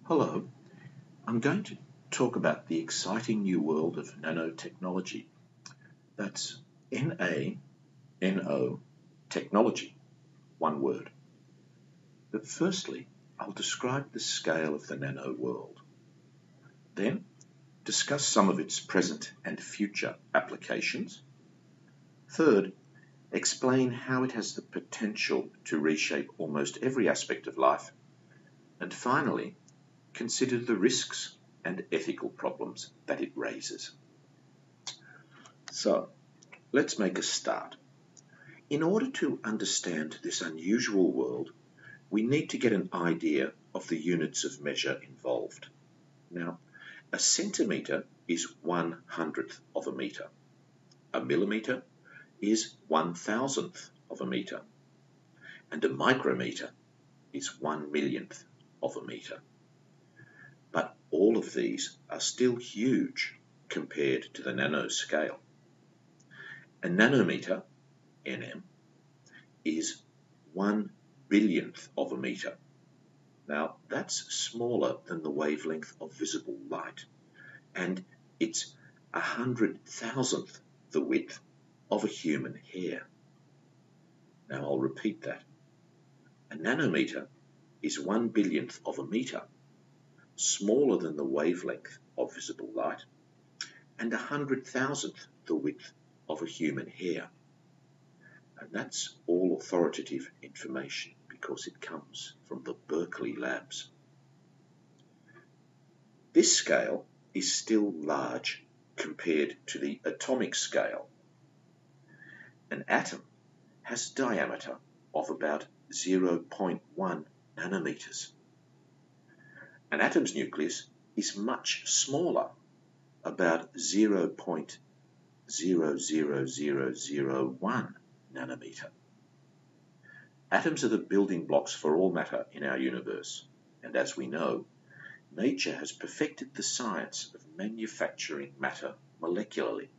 Hello, I'm going to talk about the exciting new world of nanotechnology. That's N-A-N-O, technology, one word. But firstly, I'll describe the scale of the nano world. Then, discuss some of its present and future applications. Third, explain how it has the potential to reshape almost every aspect of life. And finally, consider the risks and ethical problems that it raises. So, let's make a start. In order to understand this unusual world, we need to get an idea of the units of measure involved. Now, a centimetre is 1/100th of a metre. A millimetre is 1,000th of a metre. And a micrometre is 1/1,000,000th of a metre. But all of these are still huge compared to the nanoscale. A nanometre, nm, is 1/1000,000th of a metre. Now, that's smaller than the wavelength of visible light, and it's 100,000th the width of a human hair. Now, I'll repeat that. A nanometre is 1/1000,000th of a metre, smaller than the wavelength of visible light, and 100,000th the width of a human hair. And that's all authoritative information because it comes from the Berkeley labs. This scale is still large compared to the atomic scale. An atom has a diameter of about 0.1 nanometers. An atom's nucleus is much smaller, about 0.00001 nanometer. Atoms are the building blocks for all matter in our universe, and as we know, nature has perfected the science of manufacturing matter molecularly.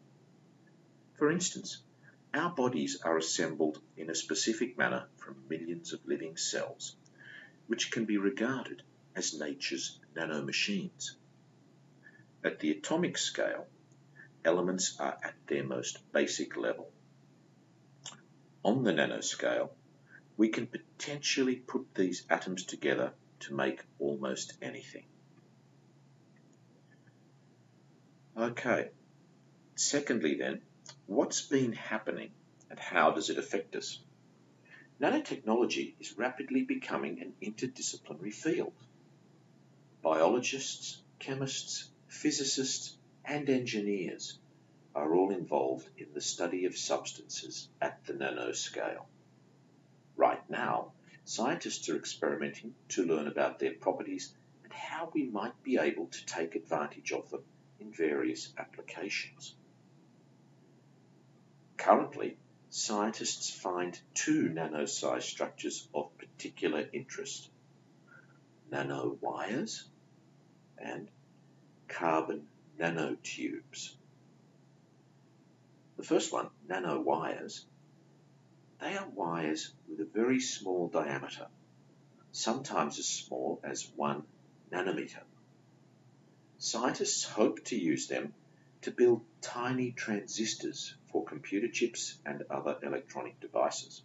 For instance, our bodies are assembled in a specific manner from millions of living cells, which can be regarded as nature's nanomachines. At the atomic scale, elements are at their most basic level. On the nanoscale, we can potentially put these atoms together to make almost anything. Okay, secondly then, what's been happening and how does it affect us? Nanotechnology is rapidly becoming an interdisciplinary field. Biologists, chemists, physicists, and engineers are all involved in the study of substances at the nanoscale. Right now, scientists are experimenting to learn about their properties and how we might be able to take advantage of them in various applications. Currently, scientists find two nano-sized structures of particular interest: nanowires and carbon nanotubes. The first one, nanowires, they are wires with a very small diameter, sometimes as small as 1 nanometer. Scientists hope to use them to build tiny transistors for computer chips and other electronic devices.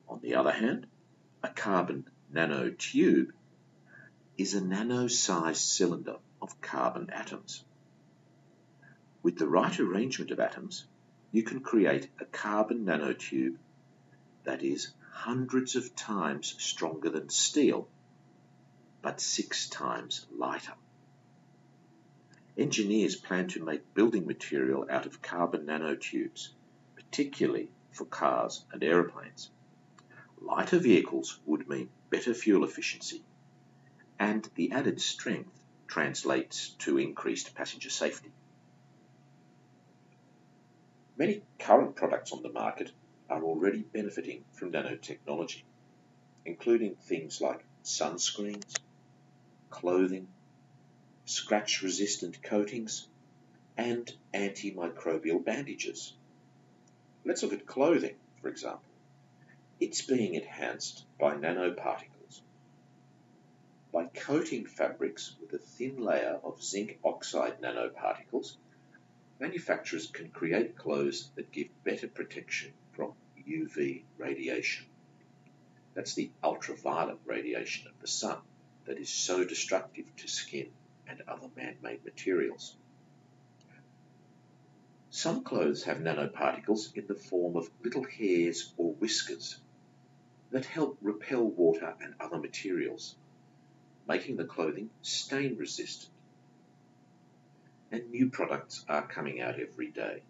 On the other hand, a carbon nanotube is a nano-sized cylinder of carbon atoms. With the right arrangement of atoms, you can create a carbon nanotube that is hundreds of times stronger than steel, but 6 times lighter. Engineers plan to make building material out of carbon nanotubes, particularly for cars and aeroplanes. Lighter vehicles would mean better fuel efficiency, and the added strength translates to increased passenger safety. Many current products on the market are already benefiting from nanotechnology, including things like sunscreens, clothing, scratch-resistant coatings, and antimicrobial bandages. Let's look at clothing, for example. It's being enhanced by nanoparticles. By coating fabrics with a thin layer of zinc oxide nanoparticles, manufacturers can create clothes that give better protection from UV radiation. That's the ultraviolet radiation of the sun that is so destructive to skin and other man-made materials. Some clothes have nanoparticles in the form of little hairs or whiskers that help repel water and other materials, making the clothing stain resistant. And new products are coming out every day.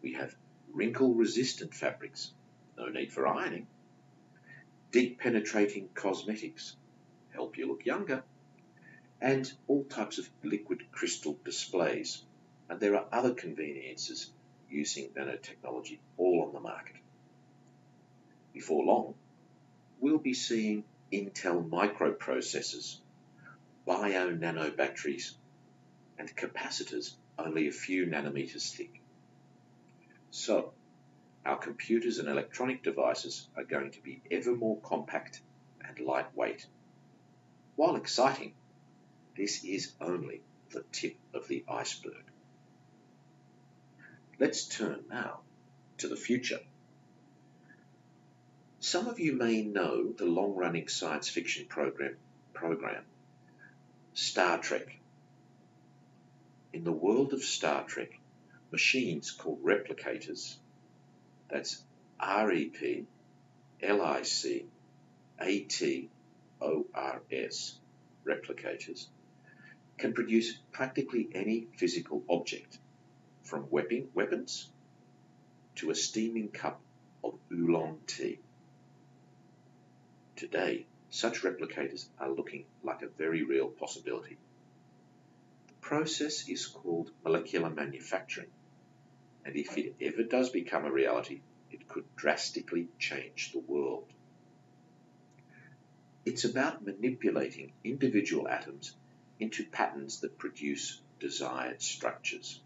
We have wrinkle-resistant fabrics, no need for ironing, deep penetrating cosmetics, help you look younger, and all types of liquid crystal displays. And there are other conveniences using nanotechnology all on the market. Before long, we'll be seeing Intel microprocessors, bio-nano batteries, and capacitors only a few nanometers thick. So, our computers and electronic devices are going to be ever more compact and lightweight. While exciting, this is only the tip of the iceberg. Let's turn now to the future. Some of you may know the long-running science fiction program Star Trek. In the world of Star Trek, machines called replicators, that's REPLICATORS, replicators, can produce practically any physical object, from weapons to a steaming cup of oolong tea. Today, such replicators are looking like a very real possibility. The process is called molecular manufacturing, and if it ever does become a reality, it could drastically change the world. It's about manipulating individual atoms into patterns that produce desired structures.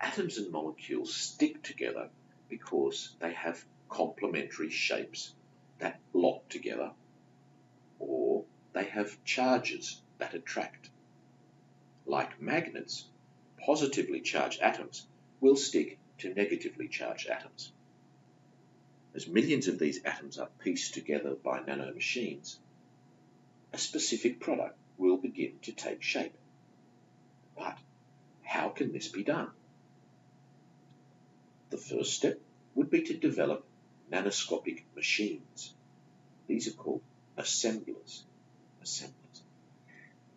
Atoms and molecules stick together because they have complementary shapes that lock together, or they have charges that attract. Like magnets, positively charged atoms will stick to negatively charged atoms. As millions of these atoms are pieced together by nanomachines, a specific product will begin to take shape. But how can this be done? The first step would be to develop nanoscopic machines. These are called assemblers,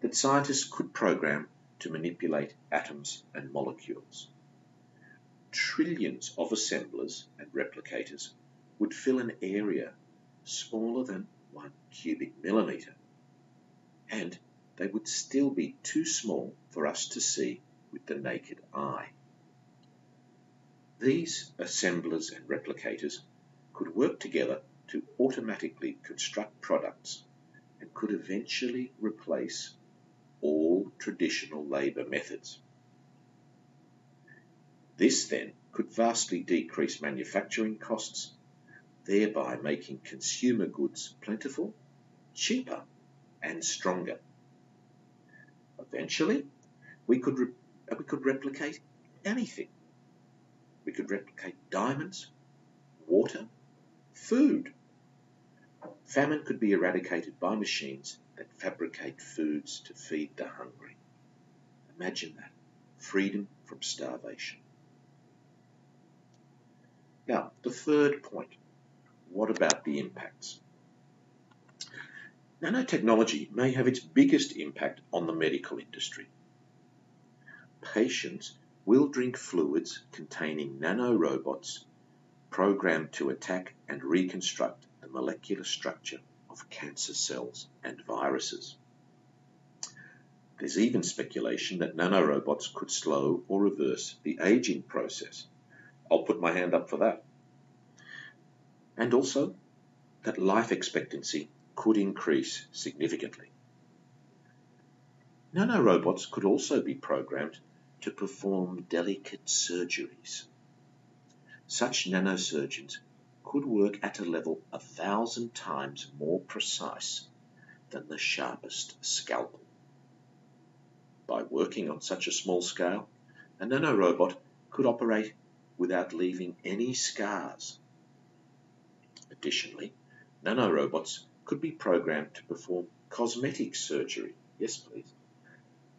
that scientists could program to manipulate atoms and molecules. Trillions of assemblers and replicators would fill an area smaller than 1 cubic millimeter, and they would still be too small for us to see with the naked eye. These assemblers and replicators could work together to automatically construct products and could eventually replace all traditional labour methods. This then could vastly decrease manufacturing costs, thereby making consumer goods plentiful, cheaper, and stronger. Eventually, we could replicate anything. We could replicate diamonds, water, food. Famine could be eradicated by machines that fabricate foods to feed the hungry. Imagine that, freedom from starvation. Now, the third point, what about the impacts? Nanotechnology may have its biggest impact on the medical industry. Patients will drink fluids containing nanorobots programmed to attack and reconstruct the molecular structure of cancer cells and viruses. There's even speculation that nanorobots could slow or reverse the aging process. I'll put my hand up for that. And also that life expectancy could increase significantly. Nanorobots could also be programmed to perform delicate surgeries. Such nanosurgeons could work at a level 1,000 times more precise than the sharpest scalpel. By working on such a small scale, a nanorobot could operate without leaving any scars. Additionally, nanorobots could be programmed to perform cosmetic surgery, yes please,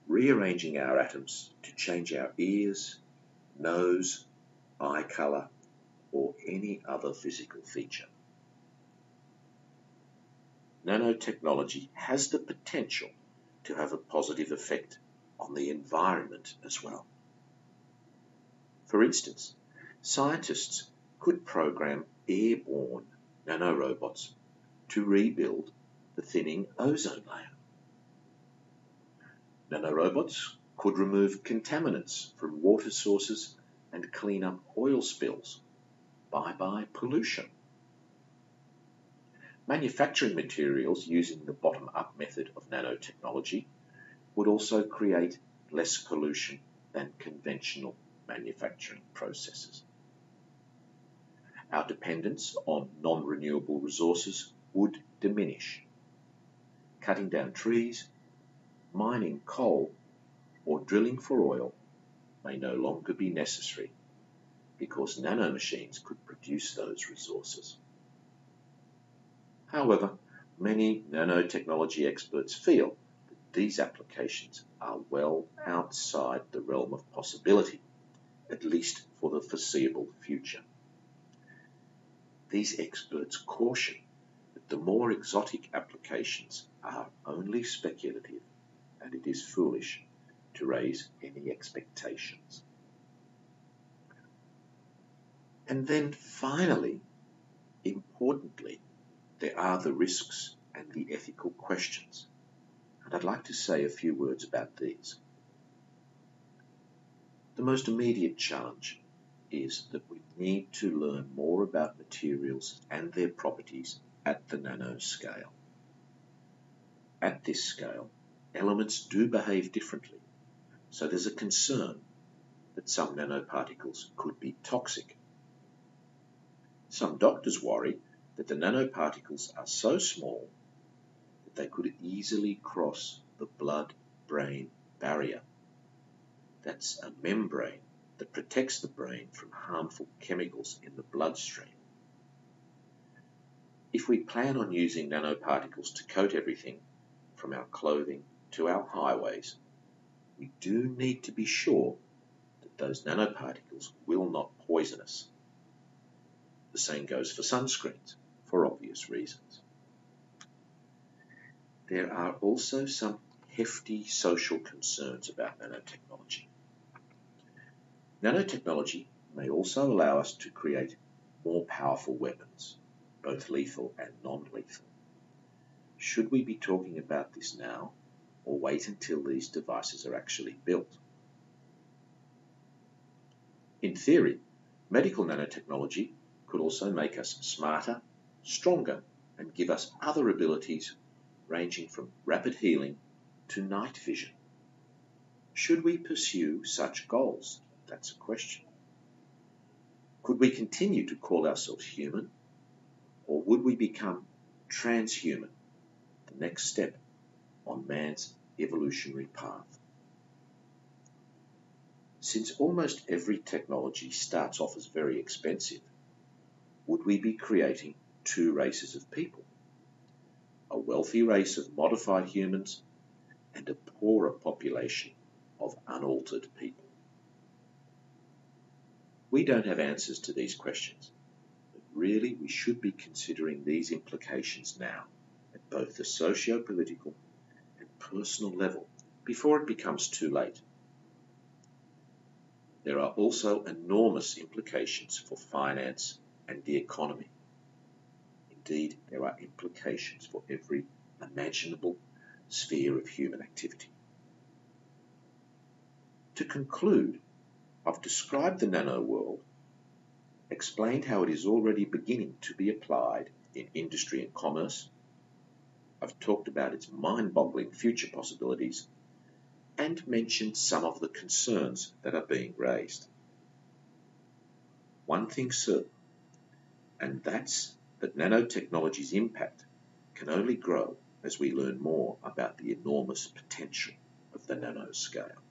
rearranging our atoms to change our ears, nose, eye colour, or any other physical feature. Nanotechnology has the potential to have a positive effect on the environment as well. For instance, scientists could program airborne nanorobots to rebuild the thinning ozone layer. Nanorobots could remove contaminants from water sources and clean up oil spills. Bye-bye pollution. Manufacturing materials using the bottom-up method of nanotechnology would also create less pollution than conventional manufacturing processes. Our dependence on non-renewable resources would diminish. Cutting down trees, mining coal, or drilling for oil may no longer be necessary because nanomachines could produce those resources. However, many nanotechnology experts feel that these applications are well outside the realm of possibility, at least for the foreseeable future. These experts caution that the more exotic applications are only speculative, and it is foolish to raise any expectations. And then finally, importantly, there are the risks and the ethical questions, and I'd like to say a few words about these. The most immediate challenge is that we need to learn more about materials and their properties at the nanoscale. At this scale, elements do behave differently, so there's a concern that some nanoparticles could be toxic. Some doctors worry that the nanoparticles are so small that they could easily cross the blood-brain barrier. That's a membrane that protects the brain from harmful chemicals in the bloodstream. If we plan on using nanoparticles to coat everything, from our clothing to our highways, we do need to be sure that those nanoparticles will not poison us. The same goes for sunscreens, for obvious reasons. There are also some hefty social concerns about nanotechnology. Nanotechnology may also allow us to create more powerful weapons, both lethal and non-lethal. Should we be talking about this now, or wait until these devices are actually built? In theory, medical nanotechnology could also make us smarter, stronger, and give us other abilities ranging from rapid healing to night vision. Should we pursue such goals? That's a question. Could we continue to call ourselves human, or would we become transhuman, the next step on man's evolutionary path? Since almost every technology starts off as very expensive, would we be creating two races of people? A wealthy race of modified humans and a poorer population of unaltered people? We don't have answers to these questions, but really we should be considering these implications now at both the socio-political and personal level before it becomes too late. There are also enormous implications for finance and the economy. Indeed, there are implications for every imaginable sphere of human activity. To conclude, I've described the nano world, explained how it is already beginning to be applied in industry and commerce. I've talked about its mind-boggling future possibilities and mentioned some of the concerns that are being raised. One thing's certain, and that's that nanotechnology's impact can only grow as we learn more about the enormous potential of the nanoscale.